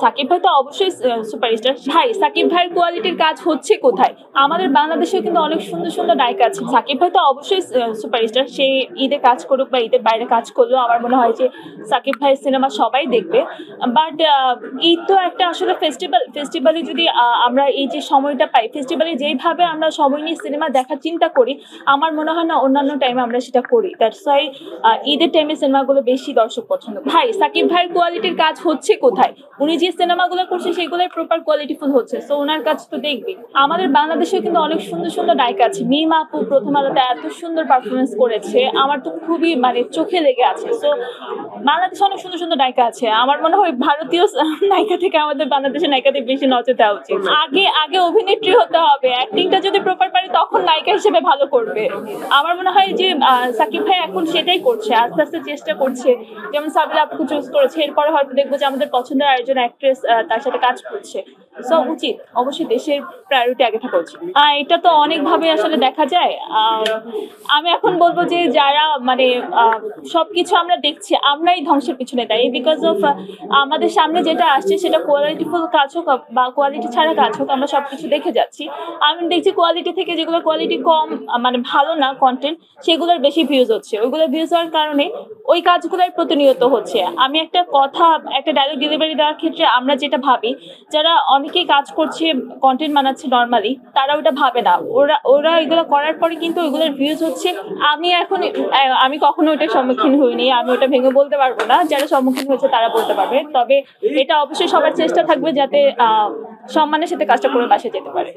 সাকিব ভাই তো অবশ্যই সুপারস্টার। ভাই সাকিব ভাইয়ের কোয়ালিটির কাজ হচ্ছে কোথায়? আমাদের বাংলাদেশেও কিন্তু অনেক সুন্দর সুন্দর নায়িকা আছে। সাকিব ভাই তো অবশ্যই সুপারস্টার। সে ঈদে কাজ করুক বা ঈদের বাইরে কাজ করলেও আমার মনে হয় যে সাকিব ভাইয়ের সিনেমা সবাই দেখবে। বাট ঈদ তো একটা আসলে ফেস্টিভ্যালে যদি আমরা এই যে সময়টা পাই, ফেস্টিভ্যালে যেইভাবে আমরা সময় নিয়ে সিনেমা দেখার চিন্তা করি, আমার মনে হয় না অন্যান্য টাইমে আমরা সেটা করি। দ্যাটস ওয়াই ঈদের টাইমে সিনেমাগুলো বেশি দর্শক পছন্দ করে। ভাই সাকিব ভাইয়ের কোয়ালিটির কাজ হচ্ছে কোথায়? উনি যে সিনেমাগুলো করছে সেগুলোই প্রপার কোয়ালিটিফুল হচ্ছে, সো ওনার কাজ তো দেখবি। আমাদের বাংলাদেশেও কিন্তু অনেক সুন্দর সুন্দর নায়িকা আছে। মিমা আপু প্রথম আলোতে এত সুন্দর পারফরমেন্স করেছে, আমার তো খুবই মানে চোখে লেগে আছে। সো বাংলাদেশে অনেক সুন্দর সুন্দর নায়িকা আছে। আমার মনে হয় ভারতীয় নায়িকা থেকে আমাদের বাংলাদেশের নায়িকাদের বেশি নজর দেওয়া উচিত। আগে আগে অভিনেত্রী হতে হবে, অ্যাক্টিংটা যদি প্রপার পারে তখন নায়িকা হিসেবে ভালো করবে। আমার মনে হয় যে সাকিব ভাই এখন সেটাই করছে, আস্তে আস্তে চেষ্টা করছে। যেমন সাবিলা আপুকে চুজ করেছে, এরপরে হয়তো দেখবো যে আমাদের পছন্দের আরেকজন অ্যাক্ট্রেস তার সাথে কাজ করছে। সো উচিত, অবশ্যই দেশের প্রায়োরিটি আগে থাকা উচিত। এটা তো অনেকভাবে আসলে দেখা যায়। আমি এখন বলবো যে যারা মানে সবকিছু আমরা দেখছি, আমরাই ধ্বংসের পিছনে দায়ী। বিকজ অফ আমাদের সামনে যেটা আসছে সেটা কোয়ালিটিফুল কাজ হোক বা কোয়ালিটি ছাড়া কাজ হোক, আমরা সবকিছু দেখে যাচ্ছি। আমি দেখছি কোয়ালিটি থেকে যেগুলো কোয়ালিটি কম, মানে ভালো না কন্টেন্ট, সেগুলোর বেশি ভিউজ হচ্ছে। ওইগুলো ভিউজ হওয়ার কারণে ওই কাজগুলোই প্রতিনিয়ত হচ্ছে। আমি একটা কথা, একটা ডায়লগ ডেলিভারি দেওয়ার ক্ষেত্রে আমরা যেটা ভাবি, যারা অনেকেই কাজ করছে, কন্টেন্ট বানাচ্ছে নর্মালি, তারা ওটা ভাবে না। ওরা ওরা এগুলো করার পরে কিন্তু ওইগুলোর ভিউজ হচ্ছে। আমি কখনো ওটার সম্মুখীন হইনি, আমি ওটা ভেঙে বলতে পারবো না। যারা সম্মুখীন হয়েছে তারা বলতে পারবে। তবে এটা অবশ্যই সবার চেষ্টা থাকবে যাতে সম্মানের সাথে কাজটা করে বাসে যেতে পারে।